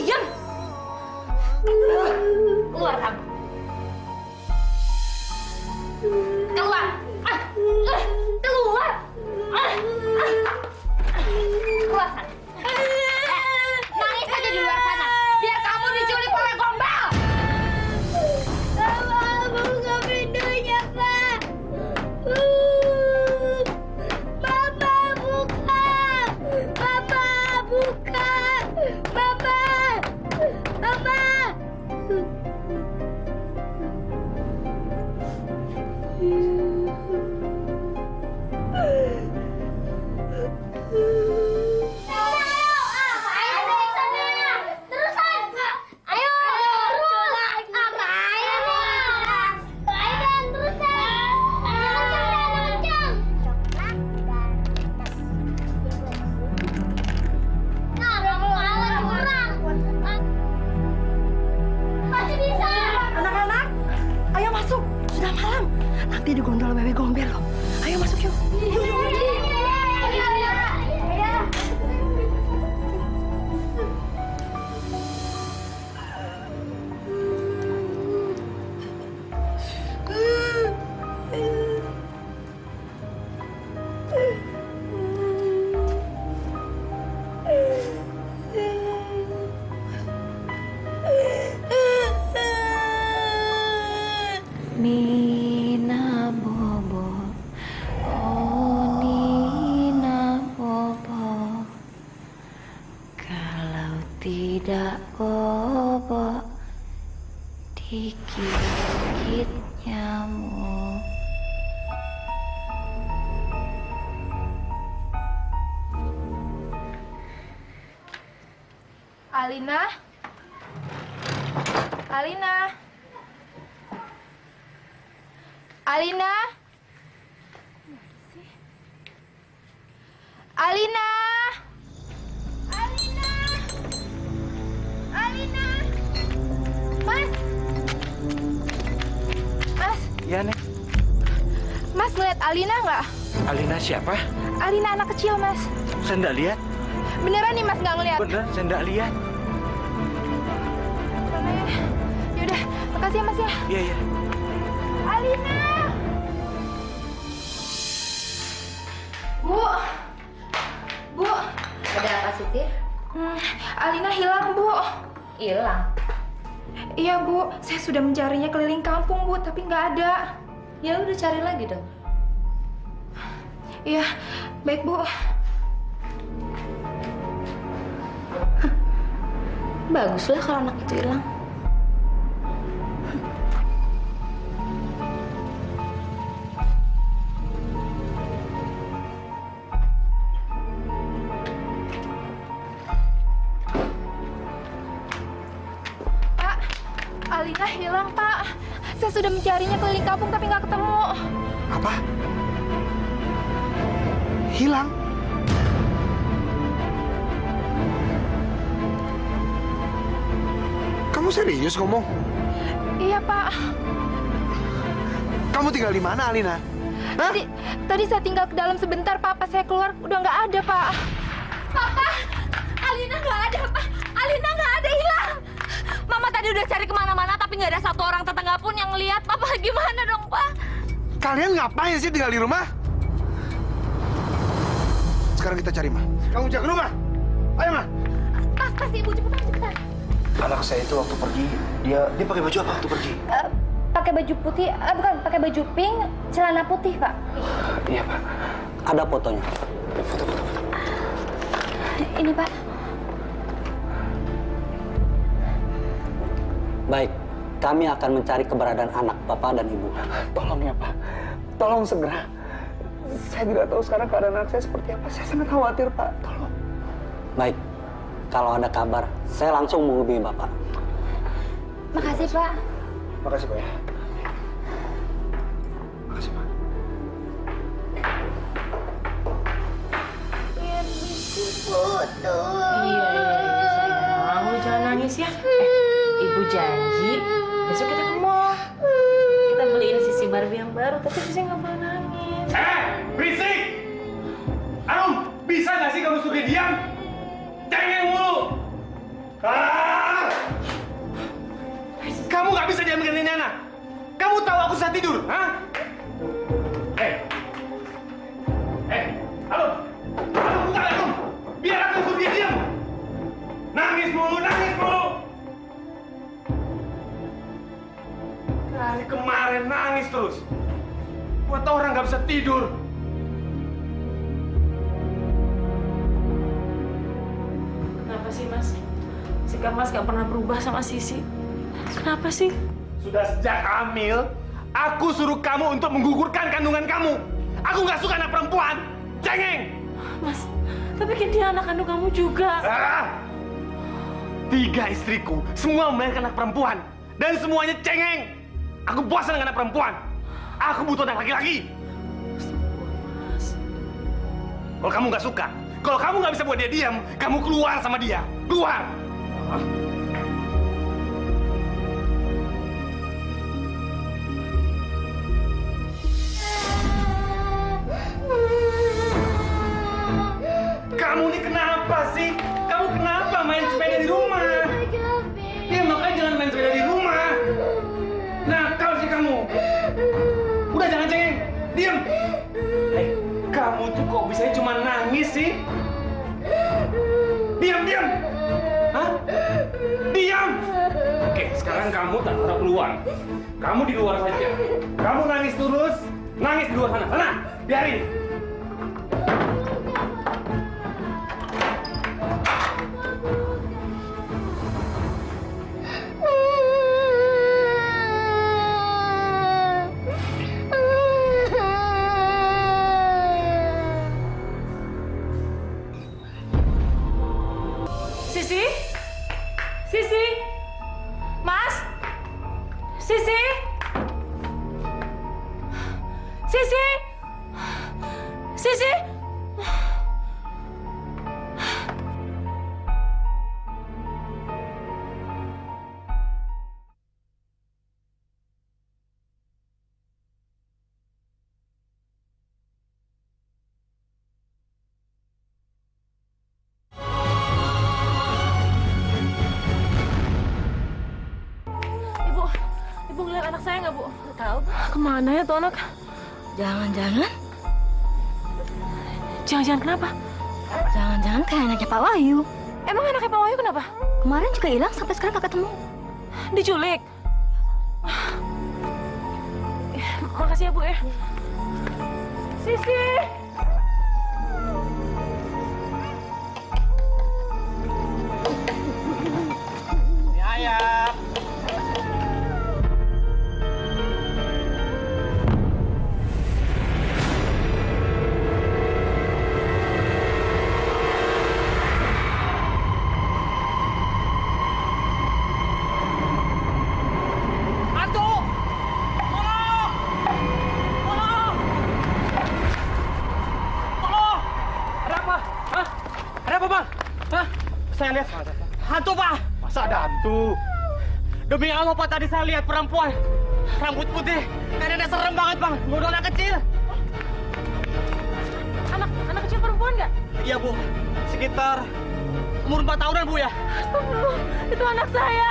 Diam. Keluar kamu. Keluar. Keluar. Keluar sana. Nangis aja di luar sana. Biar kamu diculik oleh gombal. Bapak, buka pintunya, Pak. Bapak, buka. Bapak, buka. Bapak. Bapak. Anak-anak, ayo masuk. Sudah malam. Nanti digondol wewe gombel loh. Ayo masuk yuk. Nina Bobo, oh Nina Bobo, kalau tidak Bobo dikit-dikit nyamuk. Alina. Alina. Alina. Alina. Alina. Alina. Mas. Mas. Iya, Nek. Mas ngeliat Alina nggak? Alina siapa? Alina anak kecil, Mas. Saya nggak lihat. Beneran nih Mas nggak ngeliat? Bener, saya nggak lihat. Mana ya? Yaudah, makasih ya Mas ya. Iya, iya. Alina. Bu. Bu. Ada apa sih, Tir? Alina hilang, Bu. Hilang. Iya, Bu. Saya sudah mencarinya keliling kampung, Bu, tapi nggak ada. Ya udah cari lagi dong. Iya, baik, Bu. Baguslah kalau anak itu hilang. Pak, Alina hilang, Pak. Saya sudah mencarinya keliling kampung tapi nggak ketemu. Apa? Hilang? Kamu serius ngomong? Iya, Pak. Kamu tinggal di mana, Alina? Hah? Tadi saya tinggal ke dalam sebentar, Pak. Pas saya keluar udah nggak ada, Pak. Papa, Alina nggak ada, Pak. Alina nggak ada, hilang. Mama tadi udah cari kemana-mana tapi nggak ada satu orang tetangga pun yang lihat. Papa gimana dong, Pak? Kalian ngapain sih tinggal di rumah? Sekarang kita cari, Ma. Kamu jaga rumah. Ayo, Ma. Tas Ibu, cepetan. Anak saya itu waktu pergi, dia pakai baju apa waktu pergi? Pakai baju putih, bukan, pakai baju pink, celana putih, Pak. Iya, Pak. Ada fotonya. Foto. Ini, Pak. Baik, kami akan mencari keberadaan anak Bapak dan Ibu. Tolong ya, Pak. Tolong segera. Saya tidak tahu sekarang keadaan anak saya seperti apa. Saya sangat khawatir, Pak. Tolong. Baik, kalau ada kabar, saya langsung menghubungi Bapak. Makasih, Pak. Makasih, Pak ya. Makasih, Pak. Iya, sayang. Kamu jangan nangis ya. Ibu janji besok kita ke mall. Kita beliin Sisi Barbie yang baru, tapi Sisi nggak boleh nangis. Berisik! Arum, bisa nggak sih kamu suka diam? Cengeng mulu! Ah! diam begini, Nana? Kamu tahu aku susah tidur, hah? Halo, buka aku. Biar aku suruh dia diam. Nangis mulu. Dari kemarin nangis terus. Buat orang nggak bisa tidur. Kenapa sih, Mas? Sikap Mas gak pernah berubah sama Sisi. Kenapa sih? Sudah sejak hamil, aku suruh kamu untuk menggugurkan kandungan kamu. Aku nggak suka anak perempuan. Cengeng! Mas, tapi kan dia anak kandung kamu juga. 3 istriku, semua melahirkan anak perempuan. Dan semuanya cengeng. Aku bosan dengan anak perempuan. Aku butuh anak laki-laki. Kalau kamu nggak suka, kalau kamu nggak bisa buat dia diam, kamu keluar sama dia. Keluar! Kamu ini kenapa sih? Kamu kenapa main sepeda di rumah? Ya makanya jangan main sepeda di rumah. Nakal sih kamu. Udah jangan cengeng. Diam. Kamu tuh kok bisa cuma nangis sih? Diam. Hah? Diam. Oke, sekarang kamu tak harus keluar. Kamu di luar saja. Kamu nangis terus. Nangis di luar sana. Sana, biarin. Sisi? Mas? Sisi? Sisi? Sisi? Ibu ngeliat anak saya nggak, Bu? Tahu. Kemana ya tuh anak? Jangan-jangan Kenapa? Jangan-jangan kayak anaknya Pak Wahyu. Emang anaknya Pak Wahyu kenapa? Kemarin juga hilang sampai sekarang nggak ketemu. Diculik? Makasih ya, Bu ya. Sisi! Ayah. Saya lihat hantu, Pak. Masa ada hantu? Demi Allah, Pak, tadi saya lihat perempuan rambut putih. Neneknya serem banget, Bang. Bunuh anak kecil. Anak kecil perempuan nggak? Iya, Bu. Sekitar umur 4 tahunan, Bu, ya. Astagfirullah, itu anak saya.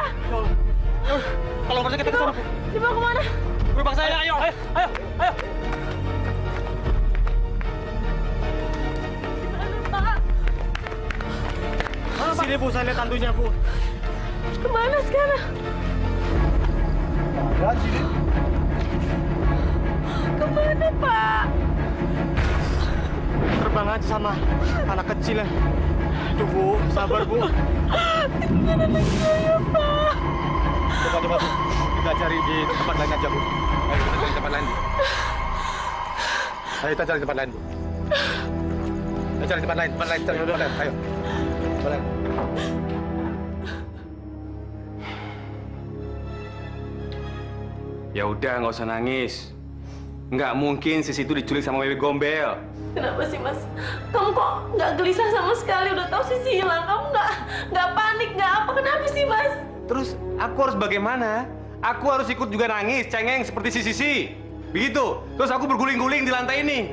Kalau masuk kita ke sana, Bu. Dibawa kemana? Gerobak saya, ayo. Ayo. Sini, Bu, saya lihat hantunya, Bu. Kemana sekarang? Sini. Kemana, Pak? Terbang aja sama anak kecil ya. Aduh, Bu, sabar, Bu. Itu kan anak saya, Pak. Coba, Bu. Kita cari di tempat lain aja, Bu. Ayo, kita cari tempat lain, Bu. Ayo, kita cari tempat lain, Bu. Ayo, cari tempat lain, cari tempat lain. Ayo. Tempat lain. Ya udah, nggak usah nangis. Nggak mungkin Sisi itu diculik sama Wewe Gombel. Kenapa sih, Mas? Kamu kok nggak gelisah sama sekali? Udah tahu Sisi hilang, kamu nggak panik, nggak apa? Kenapa sih, Mas? Terus aku harus bagaimana? Aku harus ikut juga nangis, cengeng seperti si Sisi. Begitu. Terus aku berguling-guling di lantai ini.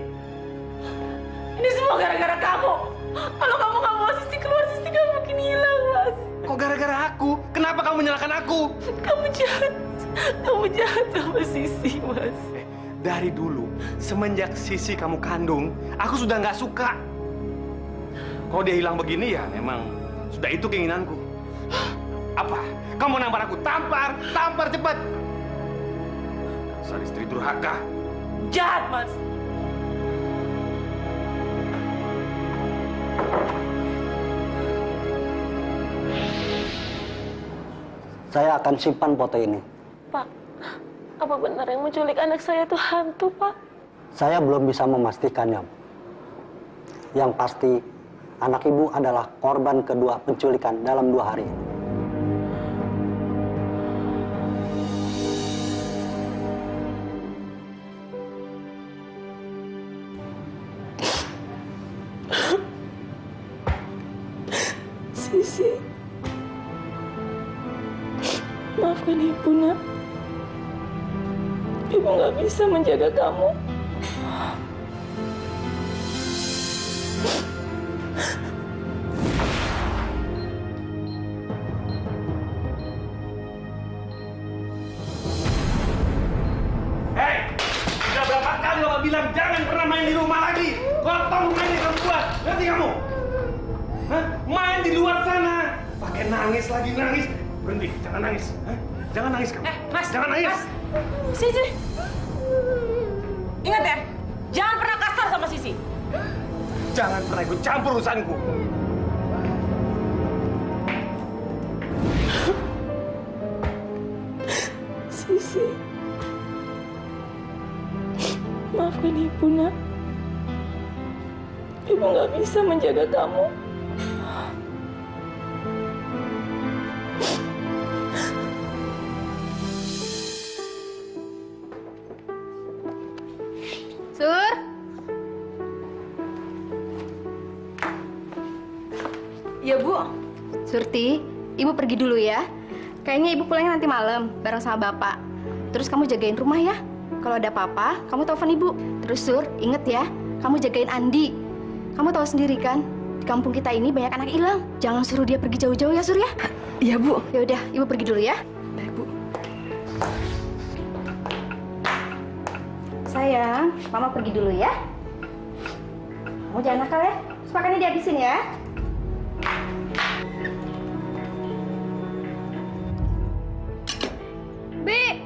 Ini semua gara-gara kamu. Kalau kamu nggak mau Sisi keluar, Sisi nggak mungkin hilang, Mas. Kok gara-gara aku? Kenapa kamu menyalahkan aku? Kamu jahat. Kamu jahat sama Sisi, Mas. Dari dulu, semenjak Sisi kamu kandung, aku sudah nggak suka. Kalau dia hilang begini ya memang sudah itu keinginanku. Apa? Kamu nampar aku? Tampar! Tampar cepat! Dasar istri durhaka. Jahat, Mas. Saya akan simpan foto ini. Pak, apa benar yang menculik anak saya itu hantu, Pak? Saya belum bisa memastikannya. Yang pasti, anak ibu adalah korban kedua penculikan dalam 2 hari ini. Sisi, maafkan Ibu, Nak. Ibu nggak bisa menjaga kamu. Hei! Sudah berapa kali Bapak bilang jangan pernah main di rumah lagi. Kotor main di perempuan. Ngerti kamu? Hah? Main di luar sana. Pakai nangis lagi, nangis. Berhenti, jangan nangis. Hah? Jangan nangis kamu. Mas, Jangan nangis. Mas. Sisi. Ingat ya, jangan pernah kasar sama Sisi. Jangan pernah ikut campur urusanku. Sisi. Maafkan Ibu, Nak. Ibu nggak bisa menjaga kamu. Sur. Ya, Bu. Surti, Ibu pergi dulu ya. Kayaknya Ibu pulangnya nanti malam bareng sama Bapak. Terus kamu jagain rumah ya. Kalau ada apa-apa, kamu telepon Ibu. Terus Sur, inget ya, kamu jagain Andi. Kamu tahu sendiri kan, di kampung kita ini banyak anak hilang. Jangan suruh dia pergi jauh-jauh ya, Sur ya. Iya, Bu. Ya udah, Ibu pergi dulu ya. Baik, Bu. Sayang, Mama pergi dulu ya. Kamu jangan nakal ya. Terus makannya dihabisin ya. Bi.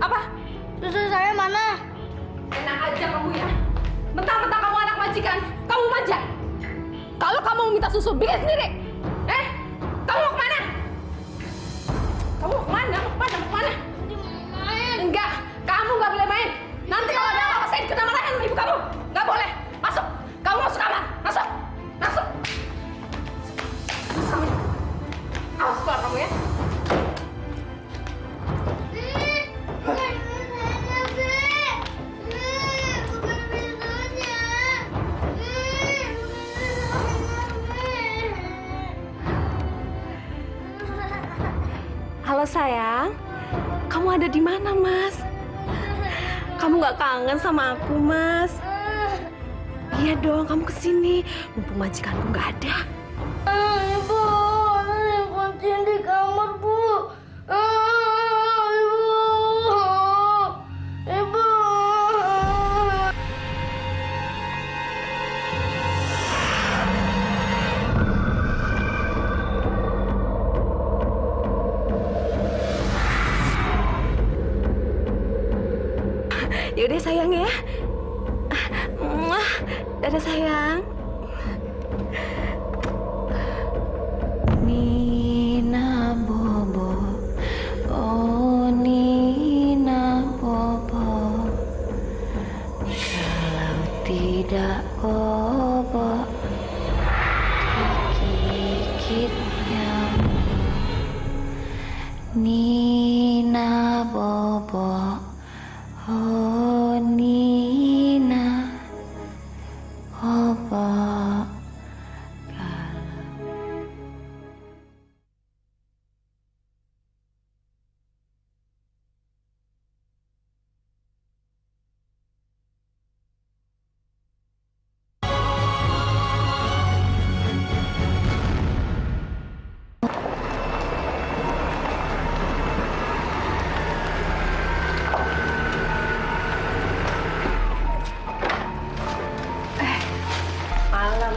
Apa? Susu saya mana? Enak aja kamu ya. Mentang-mentang kamu anak majikan, kamu manja. Kalau kamu mau minta susu, bikin sendiri. Kamu mau kemana? Kamu mau kemana? Mau kemana? Mau kemana? Main. Enggak, kamu nggak boleh main. Nanti kalau ada apa-apa saya kena marahin sama ibu kamu. Nggak boleh. Masuk. Kamu masuk kamar. Masuk. Masuk. Masuk. Awas keluar kamu ya. Halo sayang, kamu ada di mana, Mas? Kamu nggak kangen sama aku, Mas? Iya dong, kamu kesini. Mumpung majikanku nggak ada. Ibu, kunciin di kamar, Bu. Ibu. Yaudah sayang ya. Dadah sayang. Nina Bobo, oh Nina Bobo, kalau tidak Bobo, gigit nyamuk. Nina Bobo, oh Nina Bobo.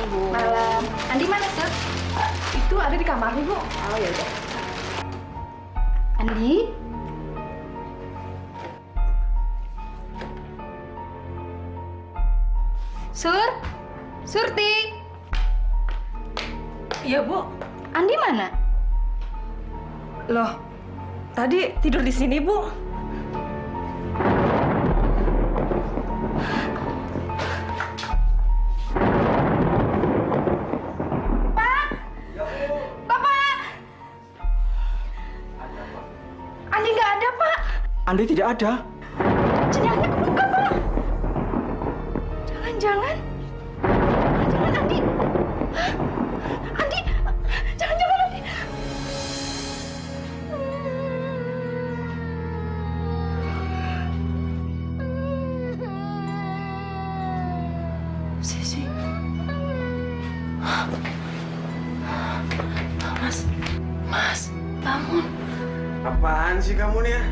Bu. Malam. Andi mana, Sur? Itu ada di kamar nih, Bu. Oh, ya udah. Andi? Sur? Surti? Iya, Bu. Andi mana? Loh, tadi tidur di sini, Bu. Bapak! Andi nggak ada, Pak. Andi tidak ada. Jendelanya kebuka, Pak. Jangan-jangan Andi. Hah? Andi, jangan-jangan Andi. Sisi. Mas, bangun. Apaan sih kamu nih ya?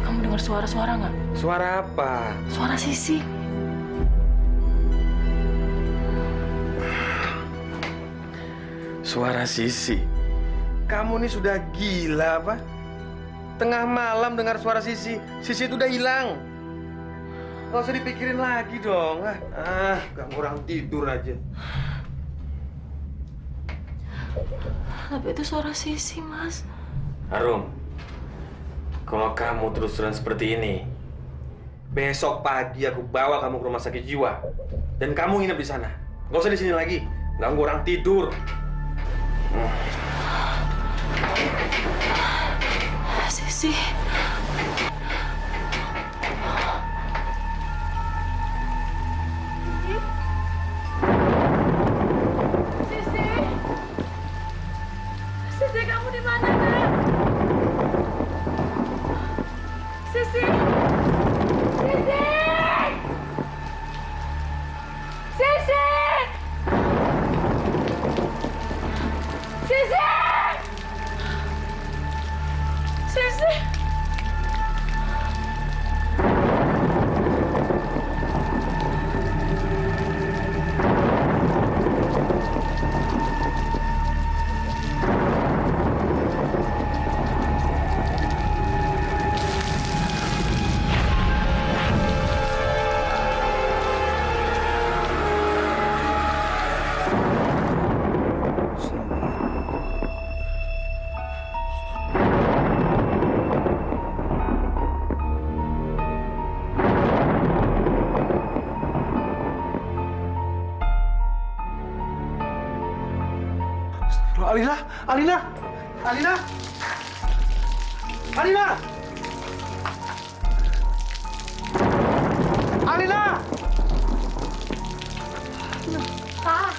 Kamu dengar suara-suara nggak? Suara apa? Suara Sisi. Suara Sisi. Kamu nih sudah gila apa? Tengah malam dengar suara Sisi. Sisi itu udah hilang. Gak usah dipikirin lagi dong. Gak kurang tidur aja. Tapi itu suara Sisi, Mas. Harum, kalau kamu terus-terusan seperti ini, besok pagi aku bawa kamu ke rumah sakit jiwa dan kamu nginep di sana. Gak usah di sini lagi. Ganggu orang tidur. Sisi. Sisi, kamu di mana, Nak? Sisi! Sisi! Sisi! Sisi! Sisi! Alina! Alina! Alina! Alina! Alina! Pak,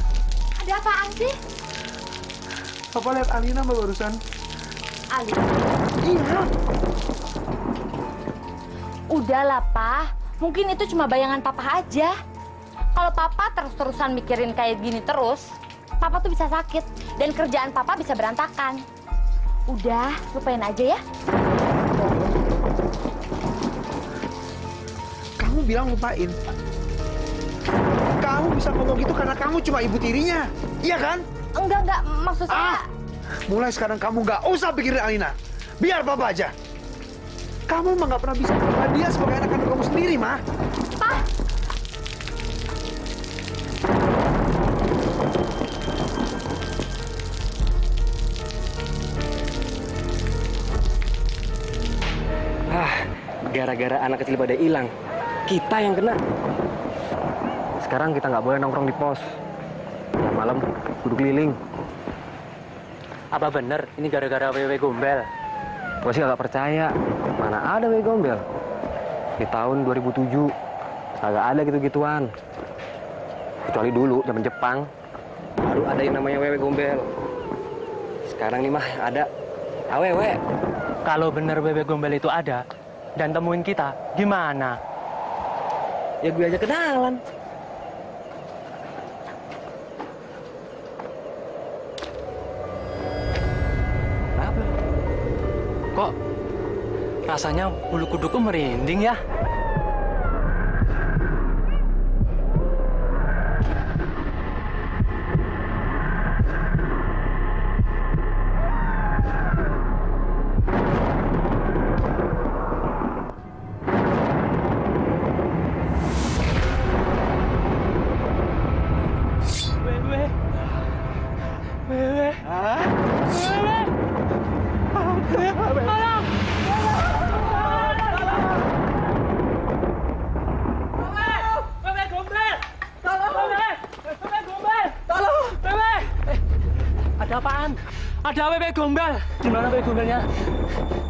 ada apaan sih? Papa lihat Alina mbak barusan. Ali. Iya. Udahlah, Pak. Mungkin itu cuma bayangan Papa aja. Kalau Papa terus-terusan mikirin kayak gini terus, Papa tuh bisa sakit dan kerjaan Papa bisa berantakan. Udah, lupain aja ya. Kamu bilang lupain. Kamu bisa ngomong gitu karena kamu cuma ibu tirinya. Iya kan? Enggak, maksud saya... Mulai sekarang kamu nggak usah pikirin Alina. Biar Papa aja. Kamu emang nggak pernah bisa menganggap dia sebagai anak kandung kamu sendiri, Ma. Pak! Gara-gara anak kecil pada hilang, kita yang kena. Sekarang kita nggak boleh nongkrong di pos. Ya malam duduk keliling. Apa bener ini gara-gara wewe gombel? Gue sih nggak percaya. Mana ada wewe gombel? Di tahun 2007 kagak ada gitu-gituan. Kecuali dulu zaman Jepang baru ada yang namanya wewe gombel. Sekarang nih mah ada awewe. Kalau bener wewe gombel itu ada dan temuin kita, gimana? Ya gue aja kenalan. Kenapa? Kok rasanya bulu kuduku merinding ya? Beneran. Ada wewe gombal. Di mana wewe gombalnya?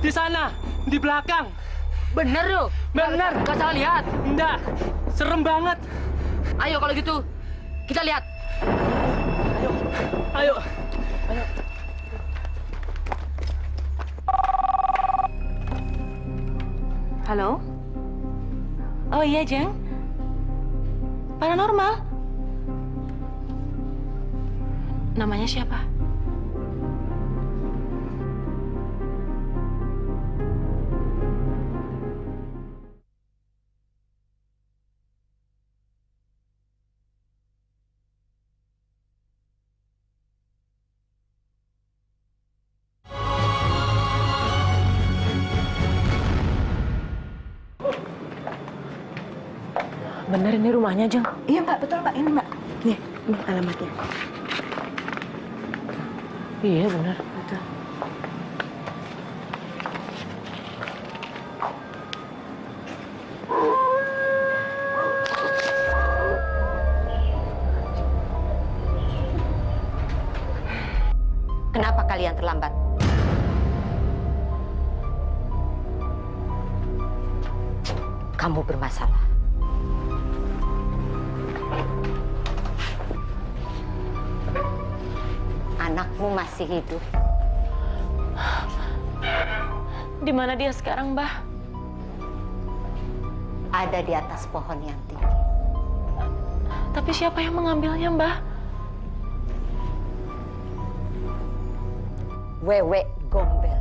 Di sana, di belakang. Bener lu? Bener. Gak salah lihat. Enggak. Serem banget. Ayo kalau gitu, kita lihat. Ayo. Halo? Oh iya, Jeng. Paranormal. Namanya siapa? Bener ini rumahnya, Jeng? Iya Mbak, betul Mbak. Ini Mbak. Nih, ini alamatnya. Iya, bener. Betul. Kenapa kalian terlambat? Kamu bermasalah. Anakmu masih hidup. Di mana dia sekarang, Mbah? Ada di atas pohon yang tinggi. Tapi siapa yang mengambilnya, Mbah? Wewe Gombel.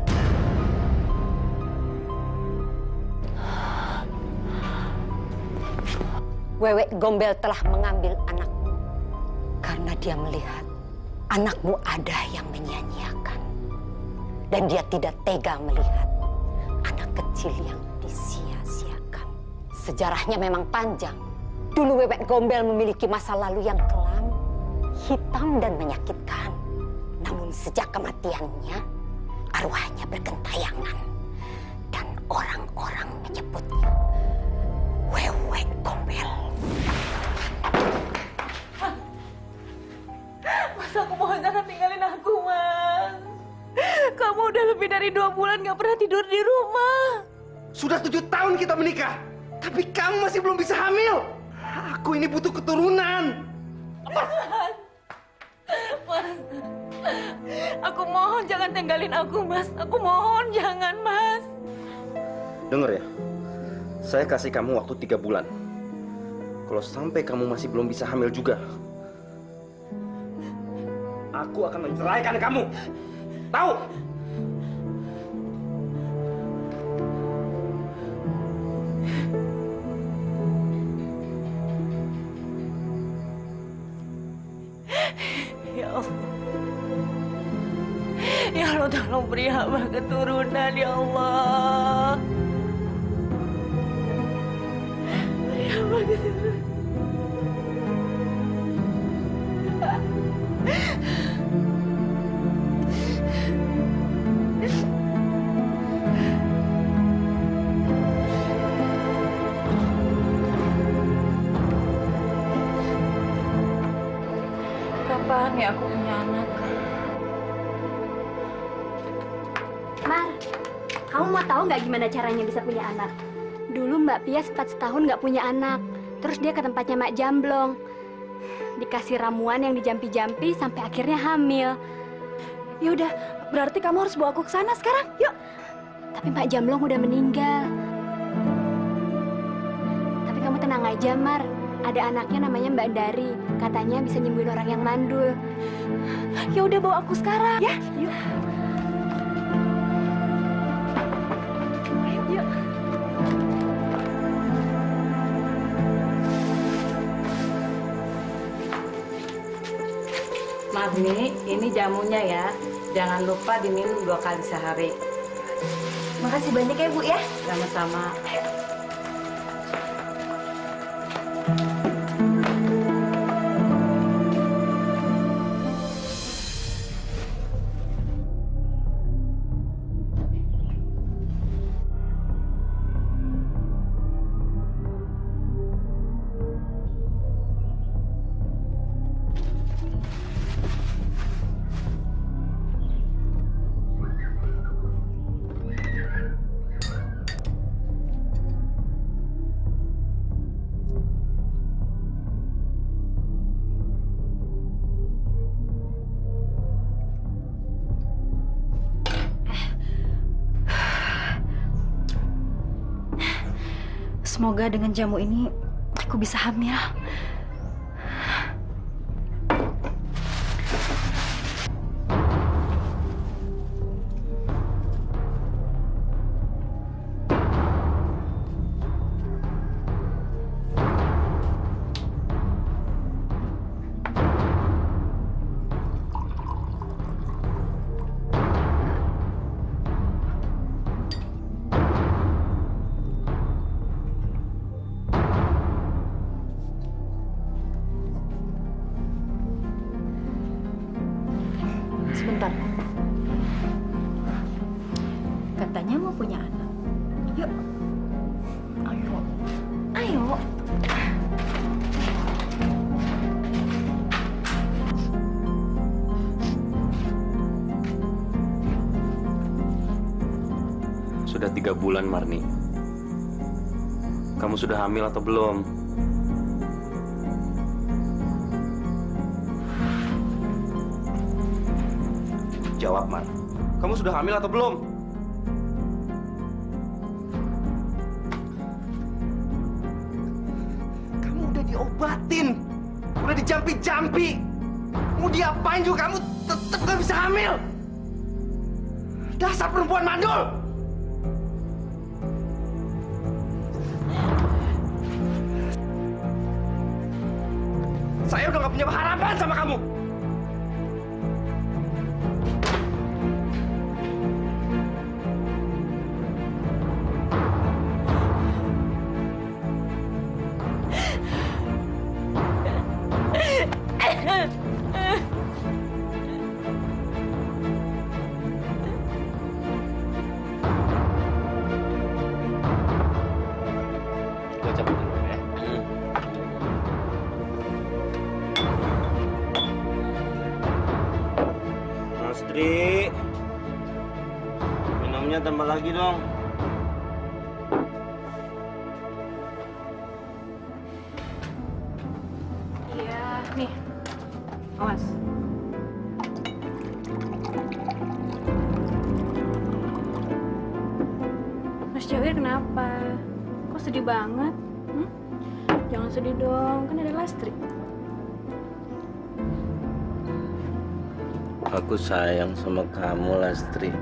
Wewe Gombel telah mengambil anakmu karena dia melihat anakmu ada yang menyia-nyiakan. Dan dia tidak tega melihat anak kecil yang disia-siakan. Sejarahnya memang panjang. Dulu Wewe Gombel memiliki masa lalu yang kelam, hitam dan menyakitkan. Namun sejak kematiannya, arwahnya bergentayangan. Dan orang-orang menyebutnya Wewe Gombel. Mas, aku mohon jangan tinggalin aku, Mas. Kamu udah lebih dari 2 bulan gak pernah tidur di rumah. Sudah 7 tahun kita menikah, tapi kamu masih belum bisa hamil. Aku ini butuh keturunan. Mas, aku mohon jangan tinggalin aku, Mas. Aku mohon jangan, Mas. Dengar ya, saya kasih kamu waktu 3 bulan. Kalau sampai kamu masih belum bisa hamil juga, aku akan menceraikan kamu. Tahu? Ya Allah. Ya Allah, tolong beri hamba keturunan, ya Allah. Beri hamba keturunan. Kapan ya aku punya anak? Mar, kamu mau tahu nggak gimana caranya bisa punya anak? Dulu Mbak Pia sempat setahun nggak punya anak. Terus dia ke tempatnya Mak Jamblong. Dikasih ramuan yang dijampi-jampi sampai akhirnya hamil. Yaudah, berarti kamu harus bawa aku ke sana sekarang. Yuk. Tapi Mak Jamblong udah meninggal. Tapi kamu tenang aja, Mar. Ada anaknya namanya Mbak Dari. Katanya bisa nyembuhin orang yang mandul. Ya udah bawa aku sekarang. Ya, yuk. Ayo, yuk. Magni, ini jamunya ya. Jangan lupa diminum 2 kali sehari. Makasih banyak ya, Bu ya. Sama-sama. Semoga dengan jamu ini aku bisa hamil. Sebentar. Katanya mau punya anak. Yuk. Ayo. Ayo. Sudah 3 bulan, Marni. Kamu sudah hamil atau belum? Jawab, Mar. Kamu sudah hamil atau belum? Kamu udah diobatin, udah dijampi-jampi. Mau diapain juga kamu tetap gak bisa hamil. Dasar perempuan mandul. Saya udah gak punya harapan sama kamu. Gue cabut dulu ya. Astri, minumnya tambah lagi dong. Iya, nih. Awas. Mas Jawir kenapa? Kok sedih banget? Jangan sedih dong, kan ada Lastri. Aku sayang sama kamu, Lastri.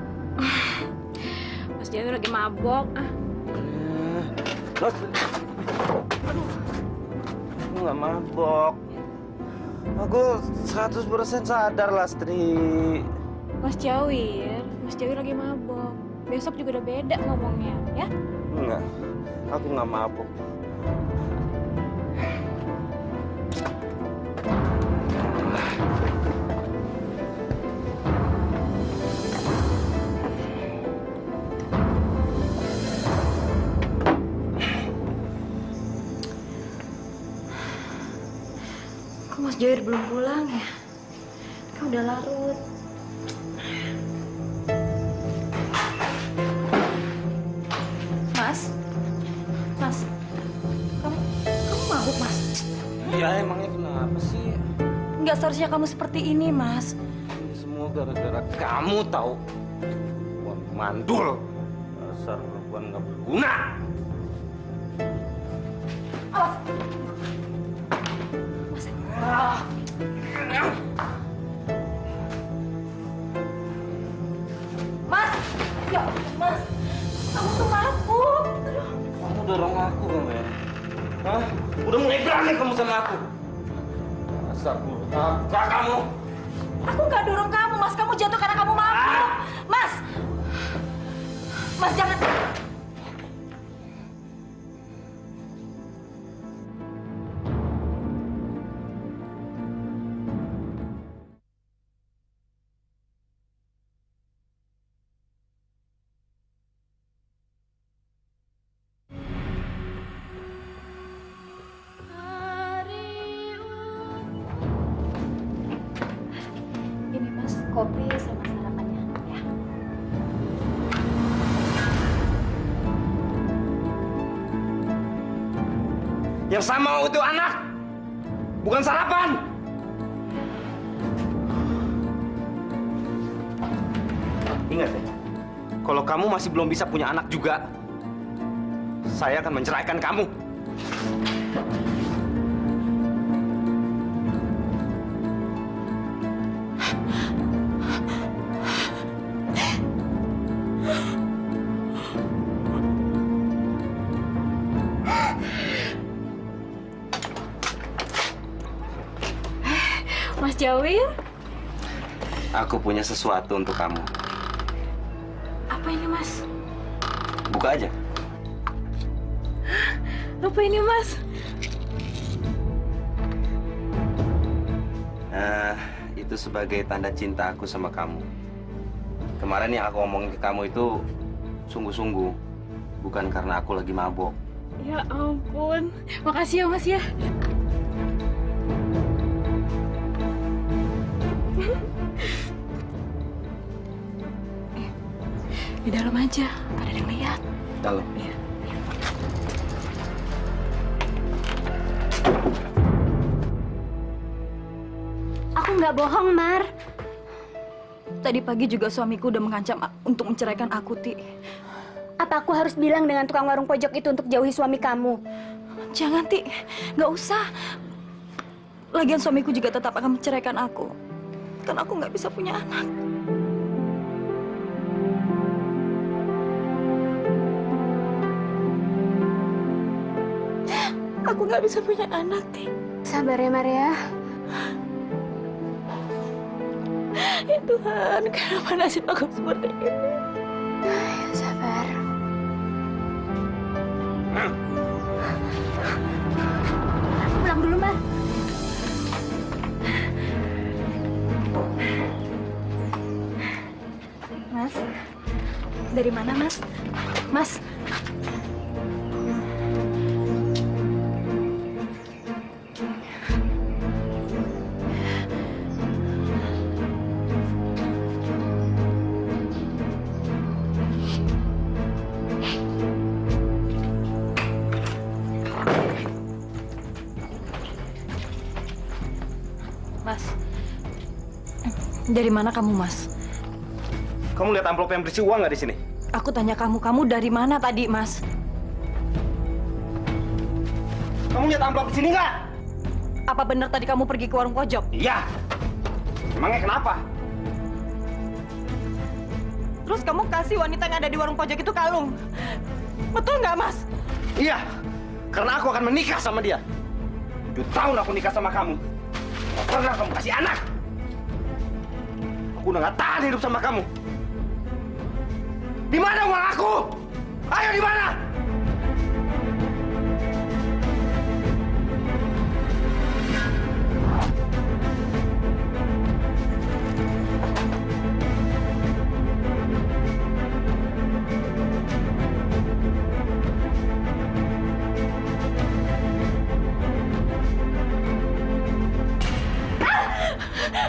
Mas Jawir lagi mabok. Lastri. Aku nggak mabok. Aku 100% sadar, Lastri. Mas Jawir lagi mabok. Besok juga udah beda ngomongnya, ya? Enggak, aku nggak mabok. Kok Mas Jawir belum pulang ya? Kan udah larut. Mas, kamu mabuk, Mas? Iya, emangnya kenapa sih? Nggak seharusnya kamu seperti ini, Mas. Ini semua gara-gara kamu tahu. Perempuan mandul. Dasar perempuan nggak berguna. Awas. Mas. Mas, ya Mas, kamu tuh mabuk. Kamu dorong aku, kan, Hah? Udah mulai berani kamu sama aku. Dasar durhaka kamu. Aku nggak dorong kamu, Mas. Kamu jatuh karena kamu mabuk. Mas. Mas, jangan. Ini, Mas, kopi sama sarapannya, ya. Yang sama itu anak, bukan sarapan. Ingat ya, kalau kamu masih belum bisa punya anak juga, saya akan menceraikan kamu. Mas Jawir, Aku punya sesuatu untuk kamu. apa ini Mas? Buka aja. Apa ini Mas? Itu sebagai tanda cinta aku sama kamu. Kemarin yang aku omongin ke kamu itu sungguh-sungguh, bukan karena aku lagi mabok. Ya ampun, makasih ya Mas ya. Di dalam aja, ntar ada yang lihat. Dalam. Iya. Aku nggak bohong, Mar. Tadi pagi juga suamiku udah mengancam untuk menceraikan aku, Ti. Apa aku harus bilang dengan tukang warung pojok itu untuk jauhi suami kamu? Jangan, Ti. Nggak usah. Lagian suamiku juga tetap akan menceraikan aku. Karena aku nggak bisa punya anak. Aku nggak bisa punya anak, Ti. Sabar ya, Maria. Ya Tuhan, kenapa nasib aku seperti ini? Sabar. Pulang dulu, Mar. Mas, dari mana, Mas? Mas. Mas, dari mana kamu, Mas? Kamu lihat amplop yang berisi uang nggak di sini? Aku tanya kamu dari mana tadi, Mas? Kamu lihat amplop di sini nggak? Apa benar tadi kamu pergi ke warung pojok? Iya. Emangnya kenapa? Terus kamu kasih wanita yang ada di warung pojok itu kalung. Betul nggak, Mas? Iya. Karena aku akan menikah sama dia. 7 tahun aku nikah sama kamu. Gak pernah kamu kasih anak. Aku udah gak tahan hidup sama kamu. Di mana uang aku? Ayo di mana?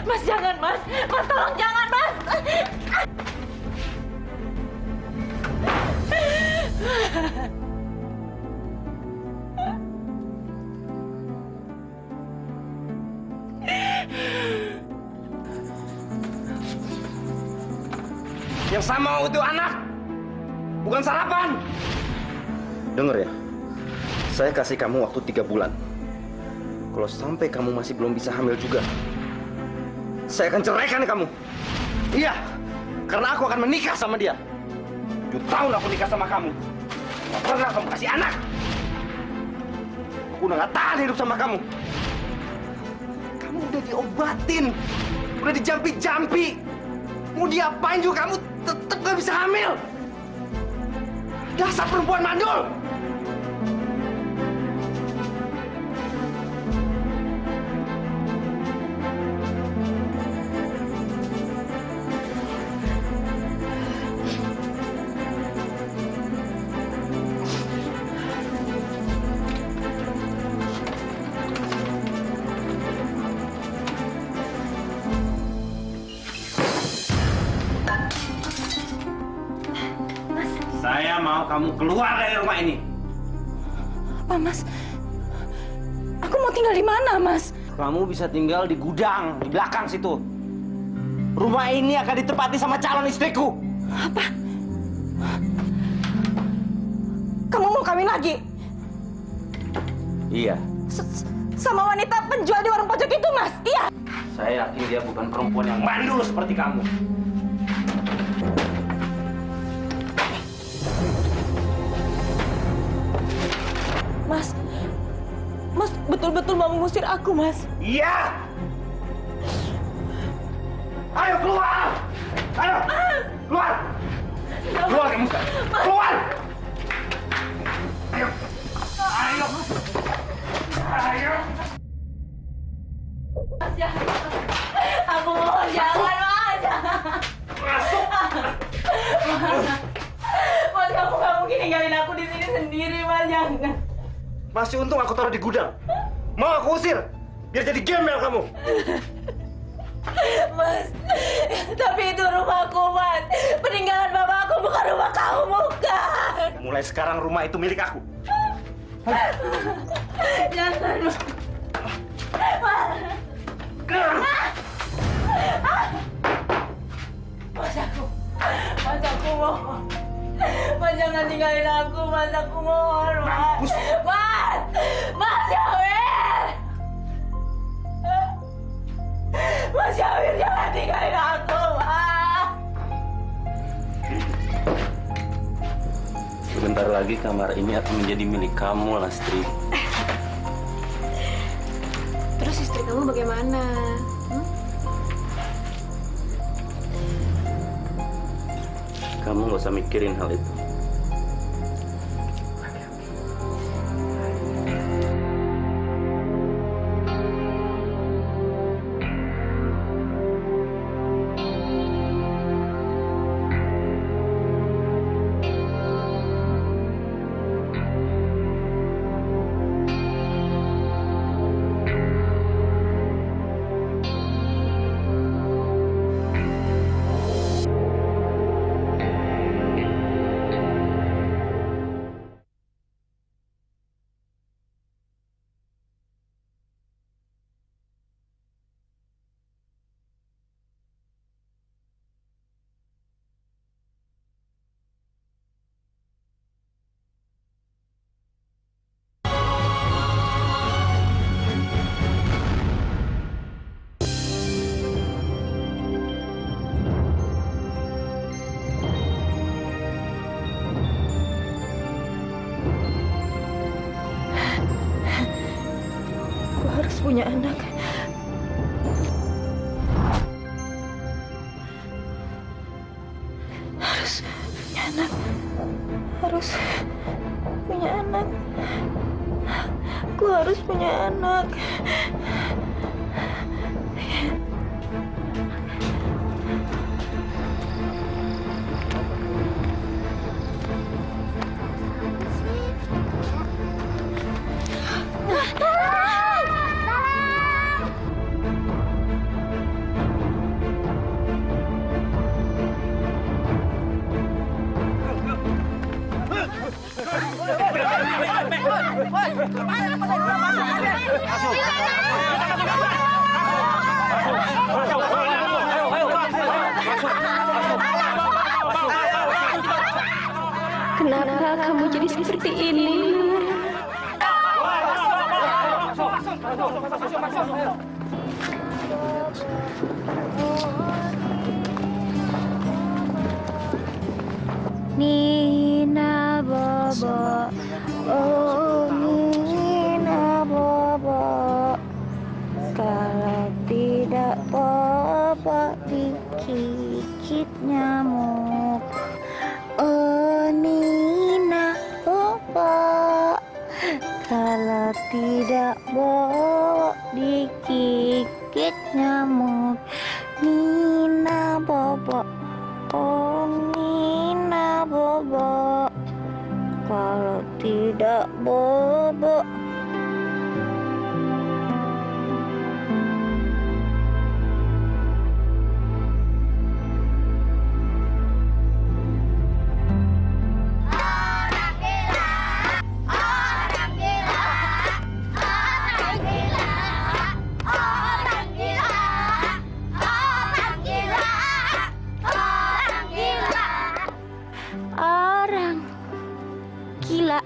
Mas, jangan, Mas. Mas, tolong jangan, Mas. Yang sama itu anak, bukan sarapan. Dengar ya, saya kasih kamu waktu 3 bulan. Kalau sampai kamu masih belum bisa hamil juga, saya akan ceraikan kamu. Iya, karena aku akan menikah sama dia. 7 tahun aku nikah sama kamu. Gak pernah kamu kasih anak. Aku udah gak tahan hidup sama kamu. Kamu udah diobatin, udah dijampi-jampi. Mau diapain juga kamu tetap gak bisa hamil. Dasar perempuan mandul. Saya mau kamu keluar dari rumah ini. Apa, Mas? Aku mau tinggal di mana, Mas? Kamu bisa tinggal di gudang, di belakang situ. Rumah ini akan ditempati sama calon istriku. Apa? Kamu mau kawin lagi? Iya. Sama wanita penjual di warung pojok itu, Mas? Iya. Saya yakin dia bukan perempuan yang mandul seperti kamu. Mas betul-betul mau mengusir aku, Mas? Iya. Ayo keluar! Ayo! Keluar! Keluar kamu sekarang! Keluar! Ayo! Ayo! Ayo! Mas, jangan. Aku mohon, jangan, Mas. Masuk! Mas, kamu nggak mungkin ninggalin aku di sini sendiri, Mas. Jangan. Masih untung aku taruh di gudang. Mau aku usir? Biar jadi gembel kamu. Mas, tapi itu rumahku, Mas. Peninggalan bapakku, bukan rumah kamu, bukan. Mulai sekarang rumah itu milik aku. Jangan, Mas. Mas, aku mohon. Mas, jangan tinggalin aku, Mas. Aku mohon, Mas. Mas Syawir! Mas Syawir, jangan tinggalin aku, Mas. Sebentar lagi kamar ini akan menjadi milik kamu, Lastri. Terus istri kamu bagaimana? Kamu nggak usah mikirin hal itu. Punya anak. Harus punya anak. Harus punya anak. Aku harus punya anak. Kenapa kamu jadi seperti ini? Nina Bobo, oh Nina Bobo, kalau tidak Bobo digigit nyamuk. Oh Nina Bobo, kalau tidak Bobo digigit nyamuk. Nina Bobo, oh Nina Bobo, kalau tidak Bobo. Orang gila.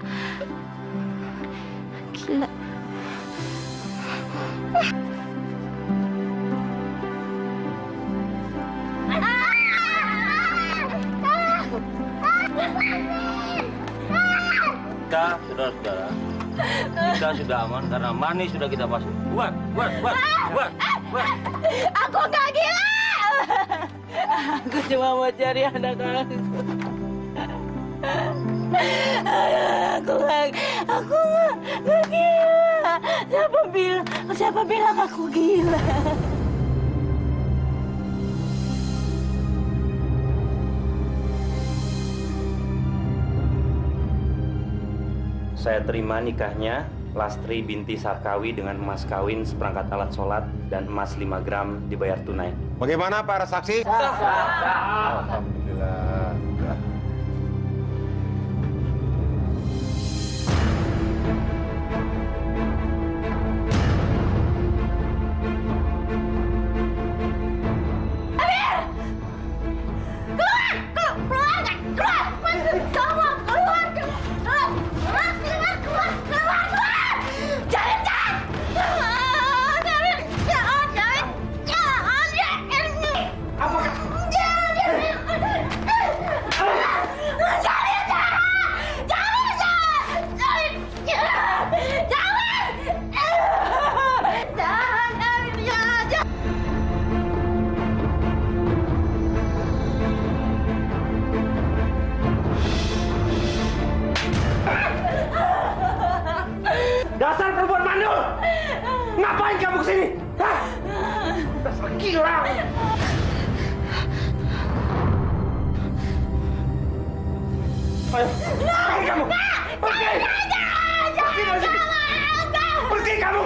sudah aman karena manis sudah kita pasung. Buat. Aku nggak gila. Aku cuma mau cari anak aku. Aku nggak gila. Siapa bilang aku gila? Saya terima nikahnya Lastri binti Sarkawi dengan emas kawin seperangkat alat sholat dan emas 5 gram dibayar tunai. Bagaimana para saksi? Alhamdulillah. Dasar perempuan mandul! Ngapain kamu kesini? Hah? Dasar gila! Ayo, pergi kamu! Pergi! Pergi dari sini! Pergi kamu!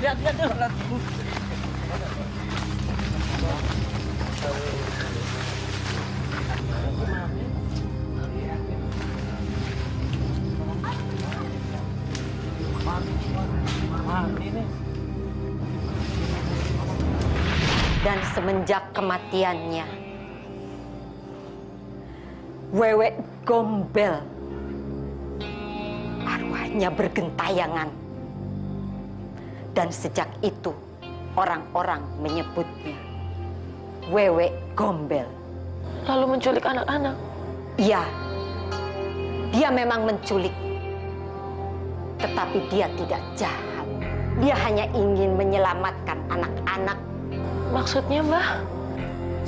Lihat tuh. Dan semenjak kematiannya, Wewe Gombel arwahnya bergentayangan. Dan sejak itu orang-orang menyebutnya Wewe Gombel. Lalu menculik anak-anak? Iya, dia memang menculik. Tetapi dia tidak jahat. Dia hanya ingin menyelamatkan anak-anak. Maksudnya, Mbak?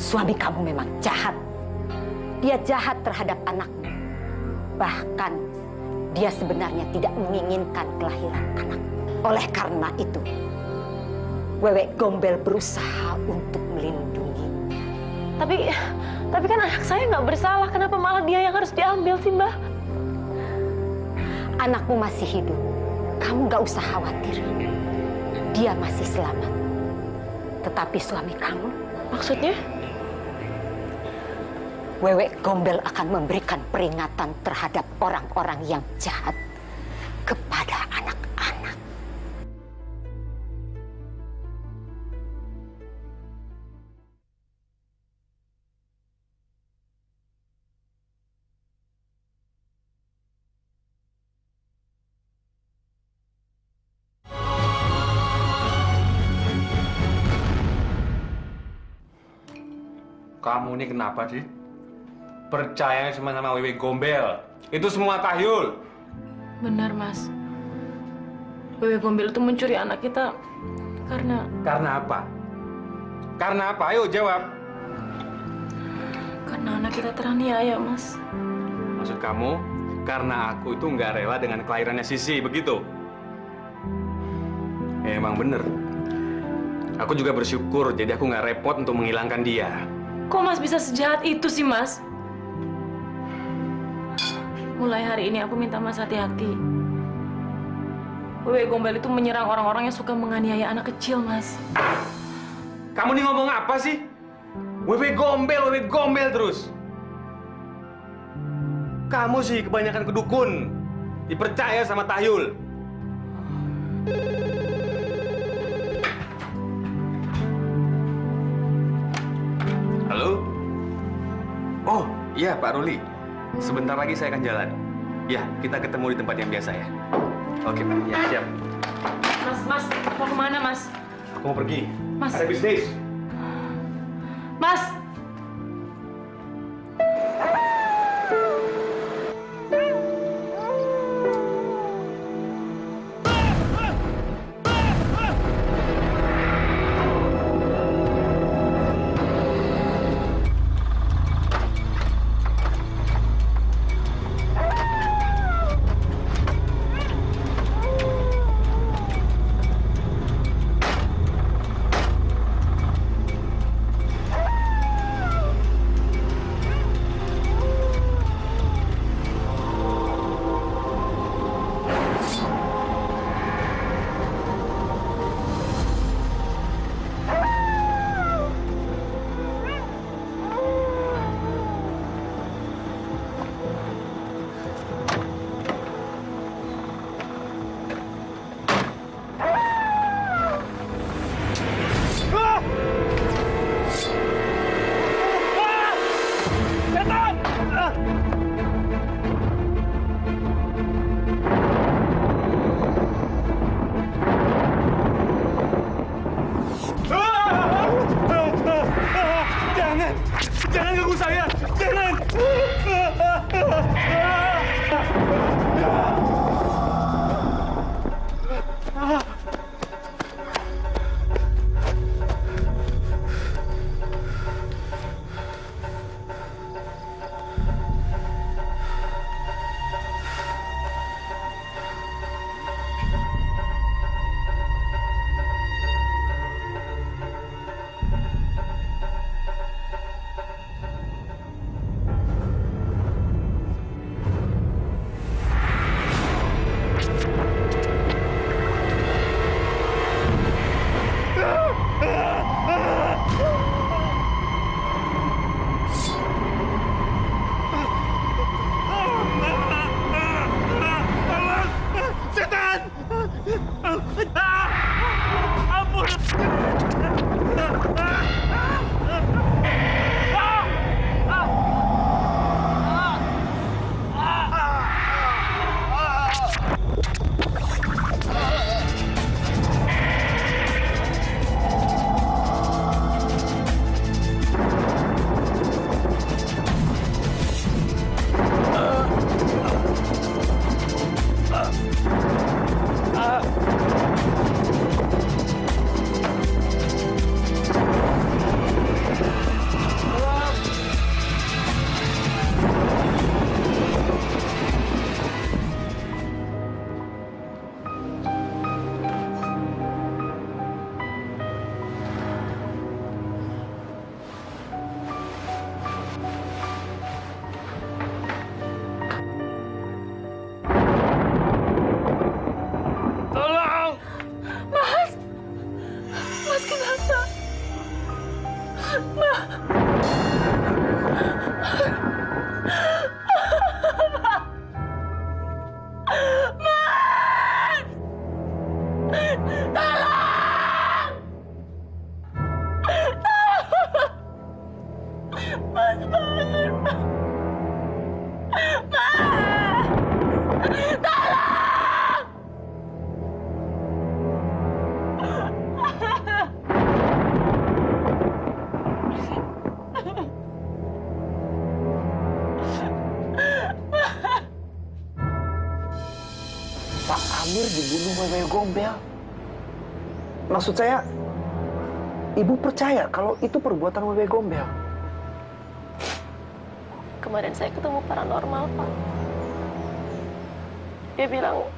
Suami kamu memang jahat. Dia jahat terhadap anakmu. Bahkan dia sebenarnya tidak menginginkan kelahiran anakmu. Oleh karena itu, Wewe Gombel berusaha untuk melindungi. Tapi kan anak saya nggak bersalah. Kenapa malah dia yang harus diambil sih, Mbak? Anakmu masih hidup. Kamu nggak usah khawatir. Dia masih selamat. Tetapi suami kamu, maksudnya? Wewe Gombel akan memberikan peringatan terhadap orang-orang yang jahat kepada anak-anak. Kamu ini kenapa sih? Percaya cuma sama Wewe Gombel. Itu semua tahyul. Benar, Mas. Wewe Gombel itu mencuri anak kita karena... Karena apa? Karena apa? Ayo jawab. Karena anak kita teraniaya, Mas. Maksud kamu, karena aku itu nggak rela dengan kelahirannya Sisi, begitu? Ya, emang bener. Aku juga bersyukur, jadi aku nggak repot untuk menghilangkan dia. Kok Mas bisa sejahat itu sih, Mas? Mulai hari ini aku minta Mas hati-hati. Wewe Gombel itu menyerang orang-orang yang suka menganiaya anak kecil, Mas. Kamu nih ngomong apa sih? Wewe Gombel terus. Kamu sih kebanyakan kedukun. Dipercaya sama tahyul. Halo? Oh, iya Pak Ruli. Sebentar lagi saya akan jalan. Ya, kita ketemu di tempat yang biasa ya. Oke, Pak. Ya, siap. Mas, mau kemana, Mas? Aku mau pergi. Mas. Ada bisnis. Mas! Jangan ganggu saya! Jangan! Pak Amir dibunuh wewe gombel. Maksud saya, Ibu percaya kalau itu perbuatan wewe gombel? Kemarin saya ketemu paranormal, Pak. Dia bilang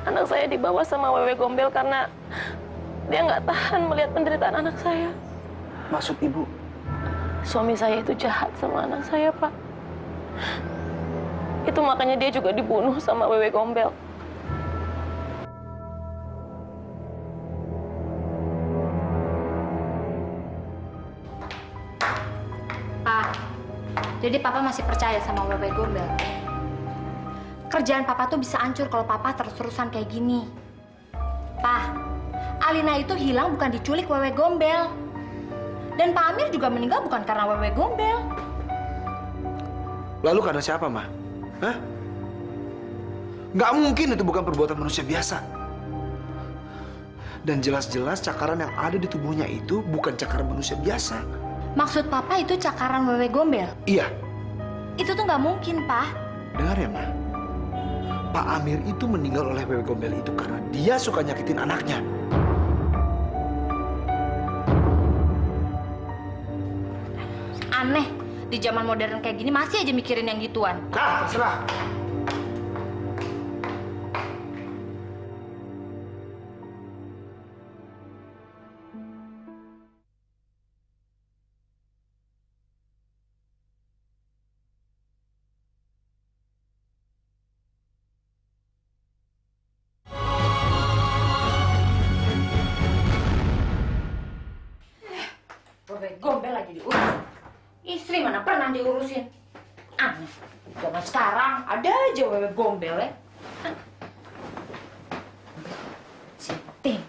anak saya dibawa sama wewe gombel karena dia nggak tahan melihat penderitaan anak saya. Maksud Ibu? Suami saya itu jahat sama anak saya, Pak. Itu makanya dia juga dibunuh sama wewe gombel. Pak, jadi Papa masih percaya sama wewe gombel? Kerjaan Papa tuh bisa hancur kalau Papa terus-terusan kayak gini. Pak, Alina itu hilang bukan diculik wewe gombel. Dan Pak Amir juga meninggal bukan karena wewe gombel. Lalu karena siapa, Ma? Hah? Nggak mungkin itu bukan perbuatan manusia biasa. Dan jelas-jelas cakaran yang ada di tubuhnya itu bukan cakaran manusia biasa. Maksud Papa itu cakaran wewe gombel? Iya. Itu tuh nggak mungkin, Pak. Dengar ya, Ma. Pak Amir itu meninggal oleh wewe gombel itu karena dia suka nyakitin anaknya. Aneh, di zaman modern kayak gini masih aja mikirin yang gituan. Terserah. Wewe gombel lagi diurus. Istri mana pernah diurusin. Aneh, zaman sekarang ada aja wewe gombel ya. Sinting.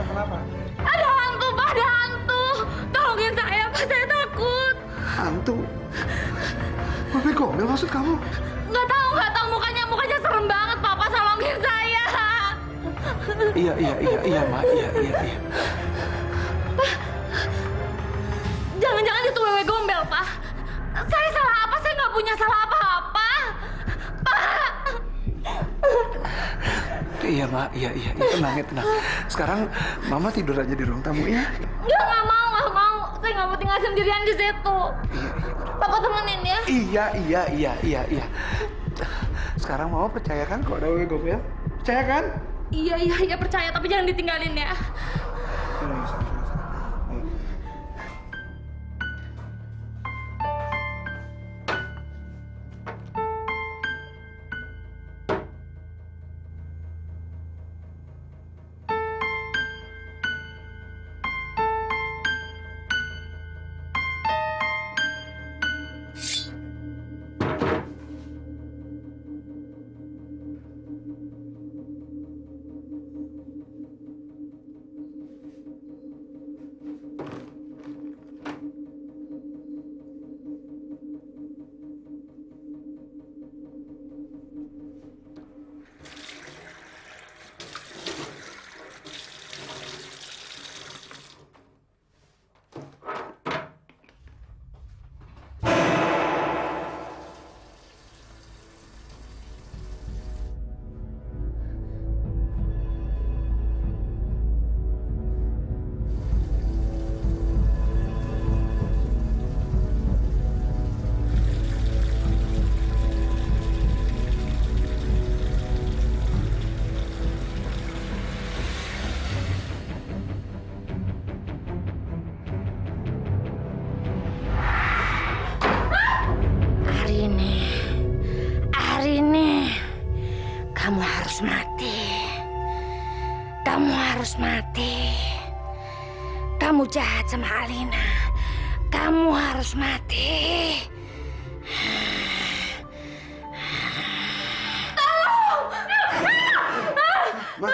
Kenapa? Ada hantu, Pak, ada hantu. Tolongin saya, Pak, saya takut. Hantu? Wewe gombel maksud kamu? Nggak tahu mukanya serem banget, Papa, tolongin saya. Iya, Ma, iya. Pak, jangan-jangan itu wewe gombel, Pak. Saya salah apa? Saya nggak punya salah apa-apa. Pak. Iya, Ma, iya. Tenang. Sekarang Mama tidur aja di ruang tamu ya. Nggak mau. Saya nggak mau tinggal sendirian di situ. Papa temenin ya. Iya. Sekarang Mama percaya kan kalau ada wewe gombel? Percaya kan? Iya, percaya, tapi jangan ditinggalin ya. harus mati. Kamu harus mati. Kamu jahat sama Alina. Kamu harus mati. Ma.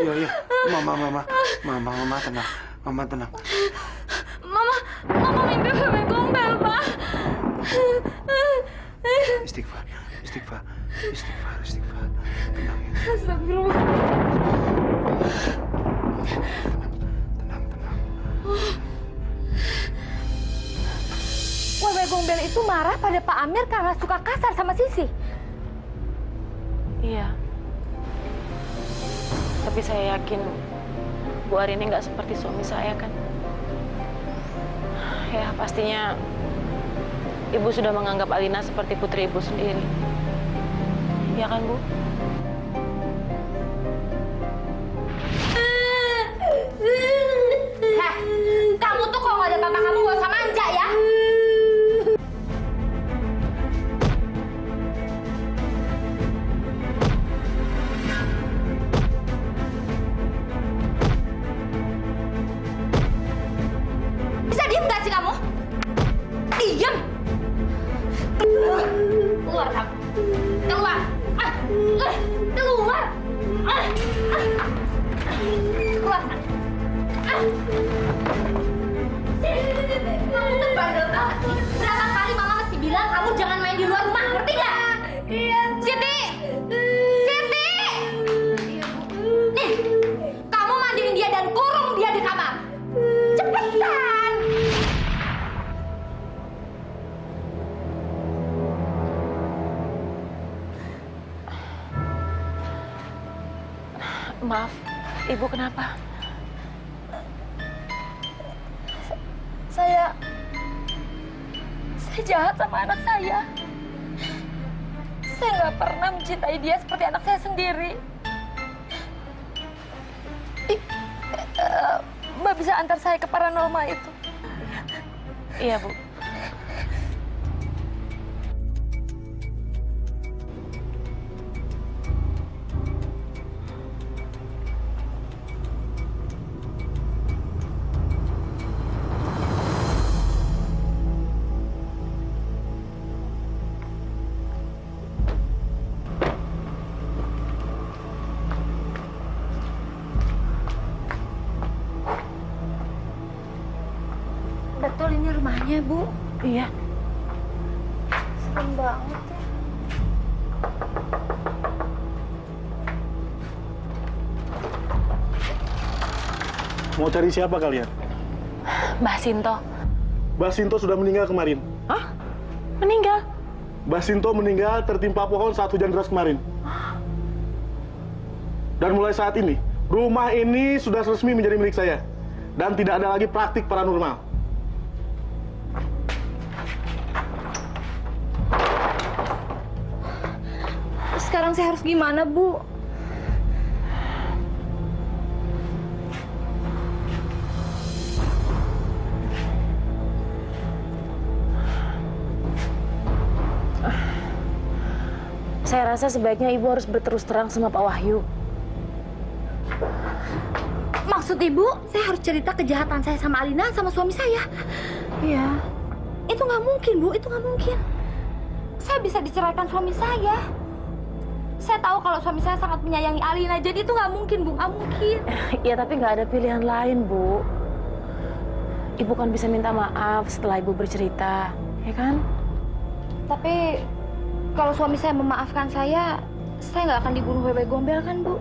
Iya. Mama tenang. Mama tenang. Mama mimpi wewe gombel, Pak. Istighfar. Tenang ya. Astagfirullah. Tenang. Wewe gombel itu marah pada Pak Amir karena suka kasar sama Sisi. Iya. Tapi saya yakin Bu Arini nggak seperti suami saya kan. Ya pastinya Ibu sudah menganggap Alina seperti putri Ibu sendiri. Ya kan, Bu? Kamu tuh kalau nggak ada papa kamu gak usah manja ya. Bisa diem gak sih kamu? Diem. Keluar kamu. Keluar. Keluar. Keluar. Kamu tuh bandel banget sih. Berapa kali mama mesti bilang kamu jangan main di luar rumah, ngerti gak? Iya. Siti! Nih, kamu mandiin dia dan kurung dia di kamar. Cepetan! Maaf, Ibu kenapa? Saya jahat sama anak saya. Saya nggak pernah mencintai dia seperti anak saya sendiri. Mbak bisa antar saya ke paranormal itu? Iya, Bu. Betul ini rumahnya, Bu. Iya. Serem banget ya. Mau cari siapa kalian? Mbah Sinto. Mbah Sinto sudah meninggal kemarin. Hah? Meninggal? Mbah Sinto meninggal tertimpa pohon saat hujan deras kemarin. Dan mulai saat ini, rumah ini sudah resmi menjadi milik saya. Dan tidak ada lagi praktik paranormal. Sekarang saya harus gimana, Bu? Saya rasa sebaiknya Ibu harus berterus terang sama Pak Wahyu. Maksud Ibu, saya harus cerita kejahatan saya sama Alina sama suami saya. Iya. Itu nggak mungkin, Bu. Itu nggak mungkin. Saya bisa diceraikan suami saya. Saya tahu kalau suami saya sangat menyayangi Alina, jadi itu nggak mungkin, Bu. Nggak mungkin. Ya, tapi nggak ada pilihan lain, Bu. Ibu kan bisa minta maaf setelah Ibu bercerita, ya kan? Tapi kalau suami saya memaafkan saya nggak akan dibunuh wewe gombel kan, Bu?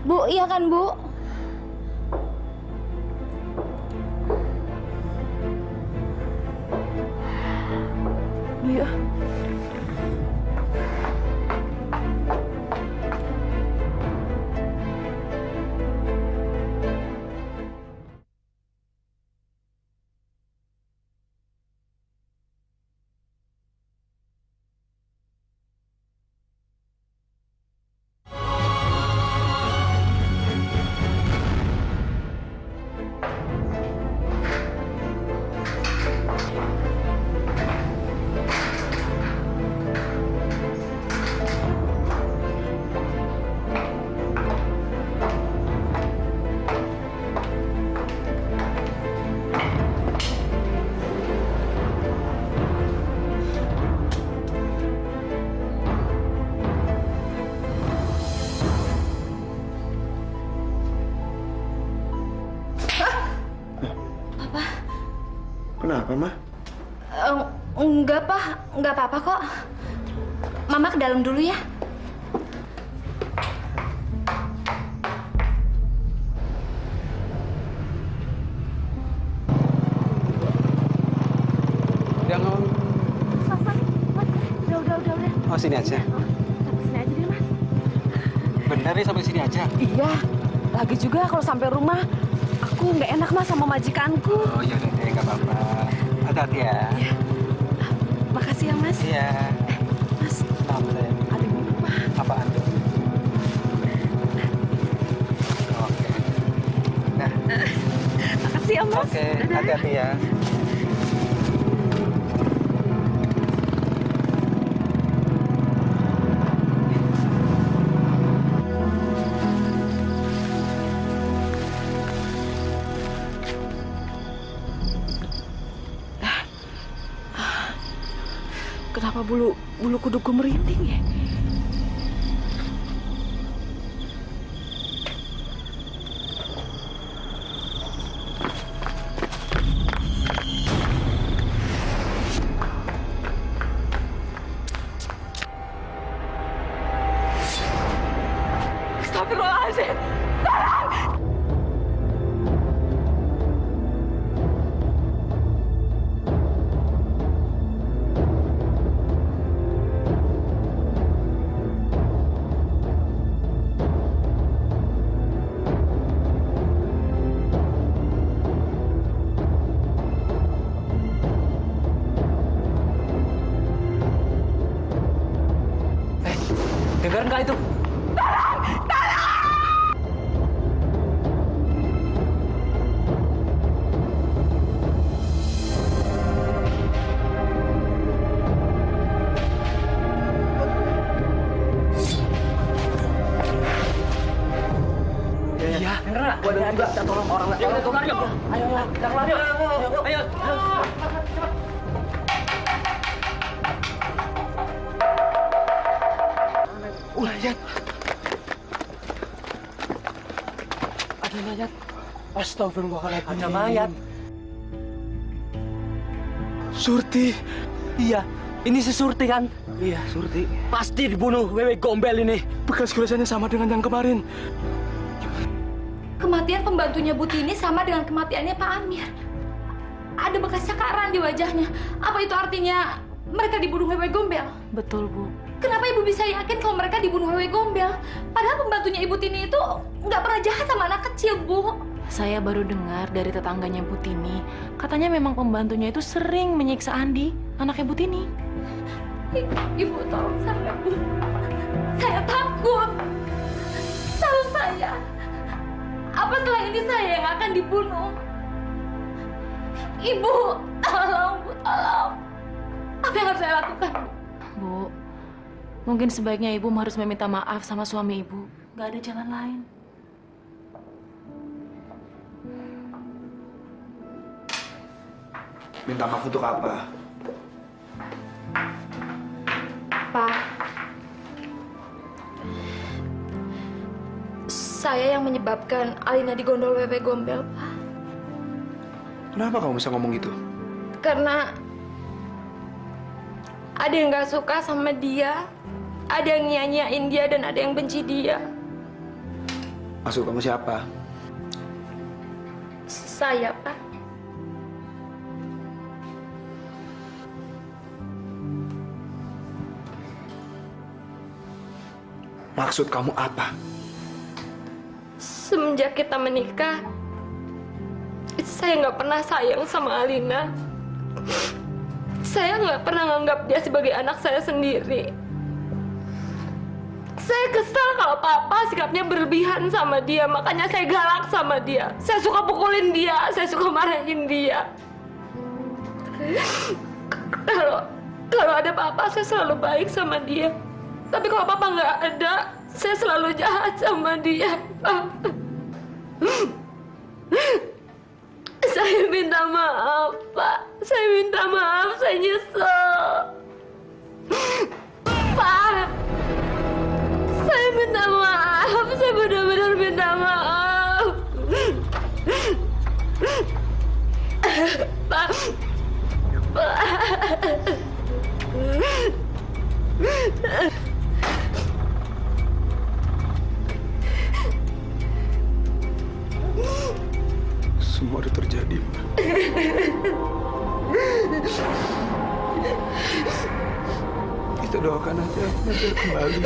Bu, iya kan, Bu? Iya. Kenapa, Ma? Enggak, Pak. Enggak apa-apa kok. Mama ke dalam dulu ya. Jangan. Udah. Oh, sini aja. Sampai sini aja deh, Mas. Bener nih sampai sini aja? Iya. Lagi juga kalau sampai rumah, aku nggak enak Mas sama majikanku. Oh, ya udah deh, nggak apa-apa. Hati-hati ya. Iya. Makasih ya, Mas. Iya. Mas, ada minuman. Apaan tuh? Oke. Nah. Makasih ya, Mas. Oke, hati-hati ya. Kenapa bulu kudukku merinding ya? Astagfirullahaladzim! Tolong! Dengar nggak itu? Iya, enggak. Gua dengar juga. Kita tolong orang. Ayo, kita keluar yuk. Ayo, kita keluar yuk. Ayo. Mayat. Ada mayat. Astagfirullahaladzim. Ada mayat. Surti. Iya, ini si Surti kan? Iya, Surti. Pasti dibunuh Wewe Gombel ini. Bekas goresannya sama dengan yang kemarin. Kematian pembantunya Bu Tini sama dengan kematiannya Pak Amir. Ada bekas cakaran di wajahnya. Apa itu artinya mereka dibunuh Wewe Gombel? Betul, Bu. Kenapa Ibu bisa yakin kalau mereka dibunuh Wewe Gombel? Padahal pembantunya Ibu Tini itu nggak pernah jahat sama anak kecil, Bu. Saya baru dengar dari tetangganya Bu Tini. Katanya memang pembantunya itu sering menyiksa Andi, anaknya Bu Tini. Ibu tolong saya, Bu. Saya takut. Tolong saya. Apa setelah ini saya yang akan dibunuh? Ibu, tolong, Bu, tolong. Apa yang harus saya lakukan, Bu? Bu, mungkin sebaiknya Ibu harus meminta maaf sama suami Ibu. Gak ada jalan lain. Minta maaf untuk apa? Pak, saya yang menyebabkan Alina digondol Wewe Gombel, Pak. Kenapa kamu bisa ngomong gitu? Karena ada yang nggak suka sama dia, ada yang nyanyain dia, dan ada yang benci dia. Maksud kamu siapa? Saya, Pak. Maksud kamu apa? Semenjak kita menikah, saya nggak pernah sayang sama Alina. Saya nggak pernah nganggap dia sebagai anak saya sendiri. Saya kesal kalau papa sikapnya berlebihan sama dia, makanya saya galak sama dia. Saya suka pukulin dia, saya suka marahin dia. Kalau ada papa, saya selalu baik sama dia. Tapi kalau papa nggak ada, saya selalu jahat sama dia, Pak. Saya minta maaf, Pak. Saya minta maaf, saya nyesel. Pak, saya minta maaf, saya benar-benar minta maaf. Pak, semua udah terjadi, Ma. Kita doakan aja biar kembali.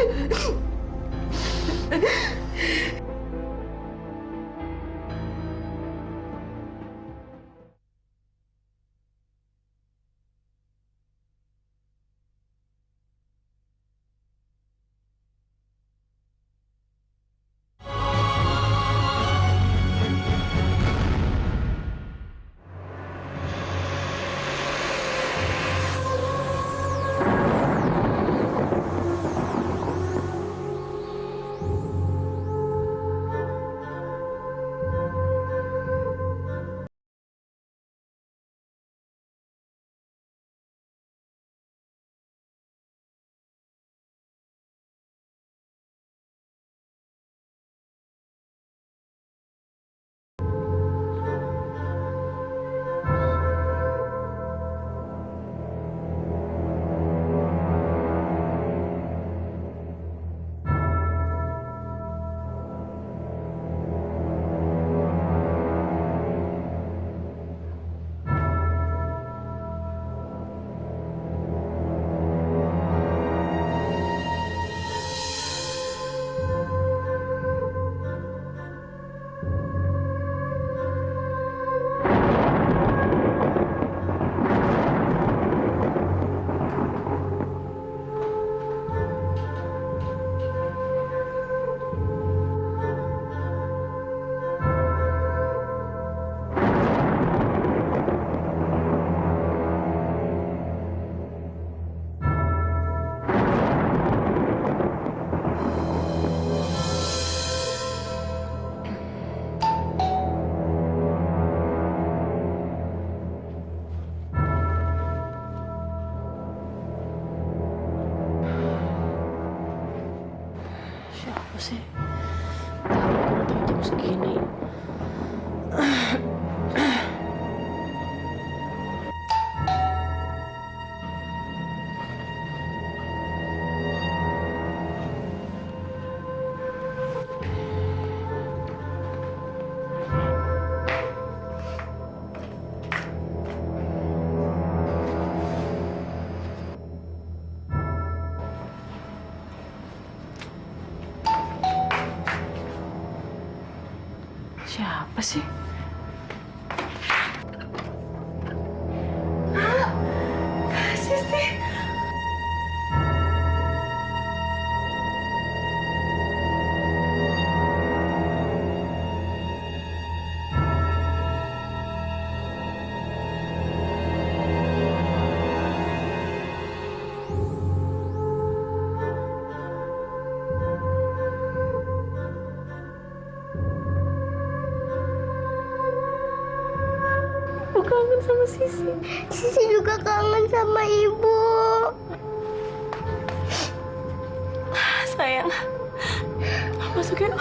Siapa sih? Tahu jam segini. Siapa sih? Kasih sih. Aku kangen sama Sisi. Sisi juga kangen sama ibu. Sayang, masuk yuk.